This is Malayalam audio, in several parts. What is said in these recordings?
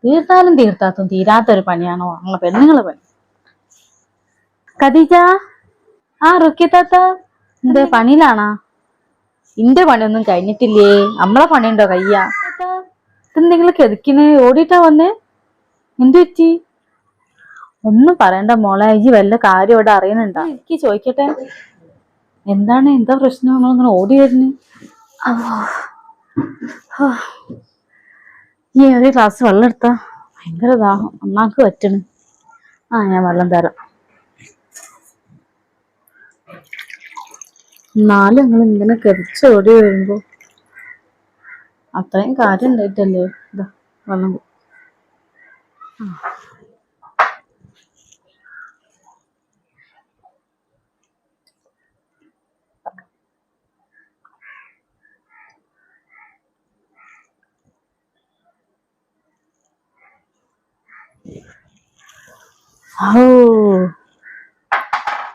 തീർത്താലും തീർത്താത്തും തീരാത്തൊരു പണിയാണോ നമ്മളെ പെണ്ണുങ്ങളെ പണി. ഖദീജ, ആ റുക്കിയ താത്ത എന്തേ പണിയിലാണാ? ഇന്റെ പണിയൊന്നും കഴിഞ്ഞിട്ടില്ലേ? നമ്മളെ പണിയുണ്ടോ കയ്യ? ഇതെന്തെങ്കിലും കെതിക്കിന് ഓടിയിട്ടാ വന്നേ? എന്തു പറ്റി? ഒന്നും പറയണ്ട മോളെ, ഈ വല്ല കാര്യം ഇവിടെ അറിയണുണ്ടാ? എനിക്ക് ചോദിക്കട്ടെ, എന്താണ്, എന്താ പ്രശ്നം? നമ്മളിങ്ങനെ ഓടി വരുന്നു. ഈ ഒരു ഗ്ലാസ് വെള്ളം എടുത്താ, ഭയങ്കര ദാഹം, അമ്മാക്ക് പറ്റണ്. ഞാൻ വെള്ളം തരാം. എന്നാലും നിങ്ങൾ ഇങ്ങനെ കെതിച്ചോടി വരുമ്പോ അത്രയും കാര്യം ഉണ്ടായിട്ടല്ലേ. ഇതാ വെള്ളം.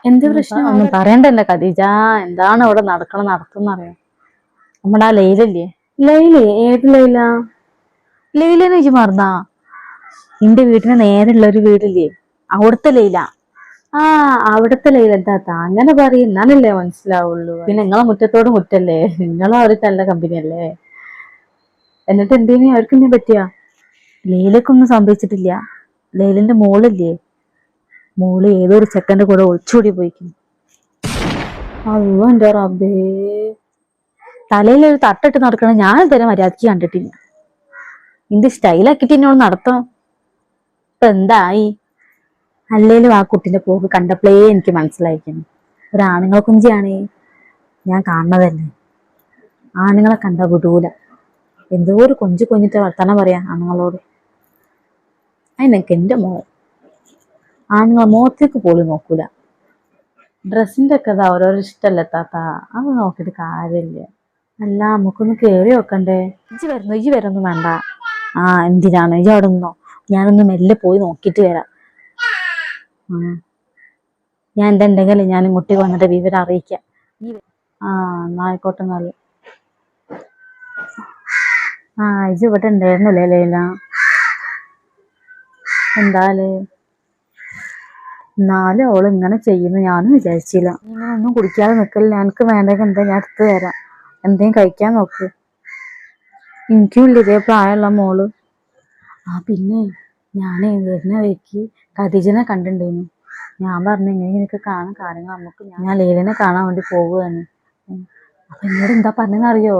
എന്ത് പ്രശ്നം? ഒന്നും പറയണ്ടല്ലേ ഖദീജ, എന്താണ് അവിടെ നടത്തുന്നറിയാം. നമ്മുടെ ആ ലൈലല്ലേ? ലൈല? ഏത് ലൈല? ലൈലെന്ന് വെച്ച് മറന്നാ? എന്റെ വീട്ടിന് നേരെയുള്ള ഒരു വീടില്ലേ, അവിടുത്തെ ലൈല. അവിടുത്തെ ലൈല എന്താ അങ്ങനെ പറയും, എന്നാലല്ലേ മനസ്സിലാവുള്ളൂ. പിന്നെ നിങ്ങളെ മുറ്റത്തോട് മുറ്റല്ലേ, നിങ്ങളെ ഒരു നല്ല കമ്പനിയല്ലേ. എന്നിട്ട് എന്തേലും അവർക്ക് എന്നെ പറ്റിയാ? ലൈലക്കൊന്നും സംഭവിച്ചിട്ടില്ല. ലൈലിന്റെ മോളില്ലേ, മോള് ഏതൊരു ചെക്കന്റെ കൂടെ ഒളിച്ചോടി പോയിക്കുന്നു. അയ്യോ എന്റെ റബ്ബേ, തലയിലൊരു തട്ടിട്ട് നടക്കണ ഞാൻ ഇതുവരെ മര്യാദക്ക് കണ്ടിട്ടില്ല. എന്ത് സ്റ്റൈലാക്കിട്ട് എന്നോട് നടത്തം. ഇപ്പൊ എന്തായി? അല്ലേലും ആ കുട്ടിന്റെ പോക്ക് കണ്ടപ്പോഴേ എനിക്ക് മനസ്സിലായിരിക്കുന്നു, ഒരാണുങ്ങളെ കുഞ്ചിയാണ്. ഞാൻ കാണുന്നതല്ലേ, ആണുങ്ങളെ കണ്ടാ വിടൂല. എന്തോ ഒരു കൊഞ്ചിട്ട് വർത്താനം പറയാ ആണുങ്ങളോട്. അതിനൊക്കെ എന്റെ മോൾ ആണുങ്ങളെ മുഖത്തേക്ക് പോലും നോക്കൂല. ഡ്രസ്സിന്റെ ഒക്കെ അതാ ഓരോരോ ഇഷ്ടല്ലേ താത്ത, അത് നോക്കിയിട്ട് കാര്യമില്ല. അല്ല, നമുക്കൊന്ന് കേറി വെക്കണ്ടേ? ഇജ്ജ് വരുന്നു വേണ്ട. എന്തിനാണ് ഇജ്ജ് അവിടെ നിന്നോ, ഞാനൊന്ന് മെല്ലെ പോയി നോക്കിട്ട് വരാം. ഞാൻ എന്തുണ്ടെങ്കിൽ ഞാൻ ഇങ്ങോട്ട് വന്നിട്ട് വിവരം അറിയിക്കാം. എന്നാ ആയിക്കോട്ടെ. നല്ല ഇജ്ജ് ഇവിടെ ഉണ്ടായിരുന്നല്ലേ ലൈല? എന്തായാലും എന്നാലും അവള് ഇങ്ങനെ ചെയ്യുന്നു ഞാനും വിചാരിച്ചില്ല. ഇങ്ങനെ ഒന്നും കുടിക്കാതെ നിക്കല്ല, എനിക്ക് വേണ്ടെങ്കിൽ എന്താ ഞാൻ എടുത്തു തരാം. എന്തേലും കഴിക്കാൻ നോക്ക്. എനിക്കും ഇല്ല ഇതേ പ്രായമുള്ള മോള്. പിന്നെ ഞാനേ വരുന്ന വഴിക്ക് ഖദീജനെ കണ്ടിട്ടുണ്ടായിരുന്നു. ഞാൻ പറഞ്ഞു ഇങ്ങനെയൊക്കെ കാണാൻ കാര്യങ്ങൾ നമുക്ക്, ഞാൻ ലൈലനെ കാണാൻ വേണ്ടി പോവുകയാണ്. അപ്പൊ എന്നോട് എന്താ പറഞ്ഞെന്നറിയോ?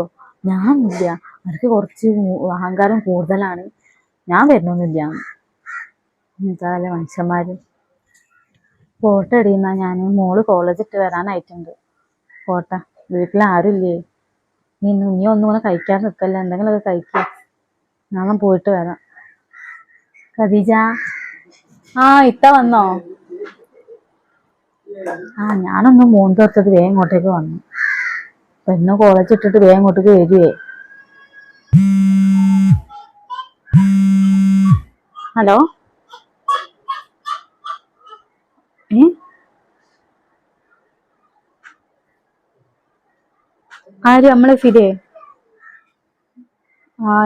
ഞാൻ ഇല്ല, അവർക്ക് കുറച്ച് അഹങ്കാരം കൂടുതലാണ്, ഞാൻ വരുന്നൊന്നുമില്ല. എന്തായാലും മനുഷ്യന്മാര്. ഫോട്ടോ ഇടിയുന്ന ഞാൻ, മോള് കോളേജ് ഇട്ട് വരാനായിട്ടുണ്ട്. ഫോട്ടോ വീട്ടിലാരും ഇല്ലേ? നീ ഒന്നും കൂടെ കഴിക്കാൻ നിൽക്കല്ല, എന്തെങ്കിലുമൊക്കെ കഴിക്കുക. ഞാൻ പോയിട്ട് വരാം. ഖദീജ, ഇത്ത വന്നോ? ഞാനൊന്ന് മൂന്തോർത്തത് വേഗം ഇങ്ങോട്ടേക്ക് വന്നു. പെണ്ണ് കോളേജ് ഇട്ടിട്ട് വേഗം ഇങ്ങോട്ടേക്ക് വരുവേ. ഹലോ, ആര്? നമ്മളെ ഫിദേ?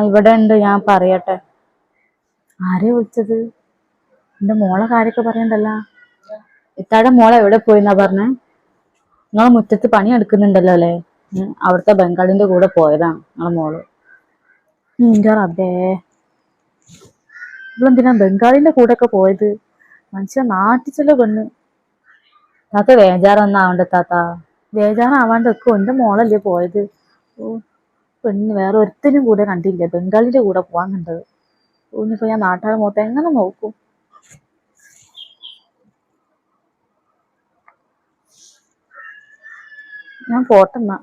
ഇവിടെ ഉണ്ട്, ഞാൻ പറയട്ടെ. ആരെയാ വിളിച്ചത്? എന്റെ മോളെ കാര്യമൊക്കെ പറയണ്ടല്ലോ. ഇത്താടെ മോളെ എവിടെ പോയിന്നാ പറഞ്ഞേ? നിങ്ങളെ മുറ്റത്ത് പണി എടുക്കുന്നുണ്ടല്ലോ അല്ലേ? അവിടുത്തെ ബംഗാളിന്റെ കൂടെ പോയതാണ് നിങ്ങളെ മോള്. എന്റെ റബ്ബേ, ഇവളെന്തിനാ ബംഗാളിന്റെ കൂടെ ഒക്കെ പോയത്? മനുഷ്യ നാട്ടിച്ചുള്ള പെണ്ണ്. താത്ത ബേജാറൊന്നും ആവണ്ട താത്ത, ബേജാറാവാണ്ട് വെക്കും. എന്റെ മോളല്ലേ പോയത്. പെണ്ണ് വേറെ ഒരുത്തനും കൂടെ കണ്ടില്ല, ബംഗാളിന്റെ കൂടെ പോവാൻ കണ്ടത്. ഇനിയിപ്പോ ഞാൻ നാട്ടുകാരെ മുഖത്ത് എങ്ങനെ നോക്കും? ഞാൻ പോട്ടെന്നാ.